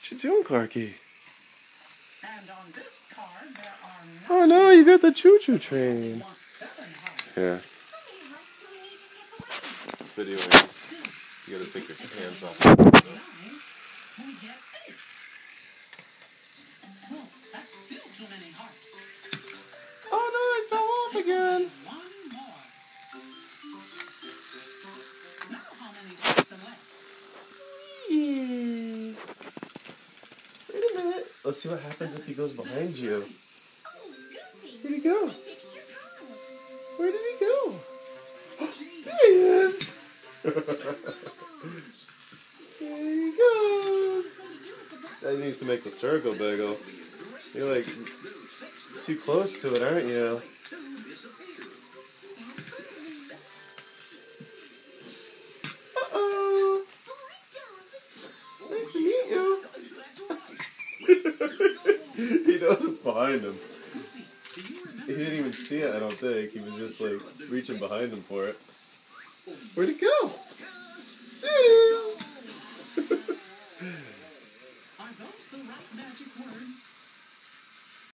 What you doing, Clarky? And on this card, there are Oh no, you got the choo-choo train. Yeah. Videoing. You gotta take your hands off. we get 8. Oh, that's still too many hearts. Oh no, it fell off again. One more. Now how many hearts are left? Wait a minute. Let's see what happens if he goes behind you. Where'd he go? Where did he go? There he is! There he goes! That needs to make the circle bigger. You're like too close to it, aren't you? Uh-oh! Nice to meet you! He knows it's behind him. He didn't even see it, I don't think. He was just like reaching behind him for it. Where'd it go?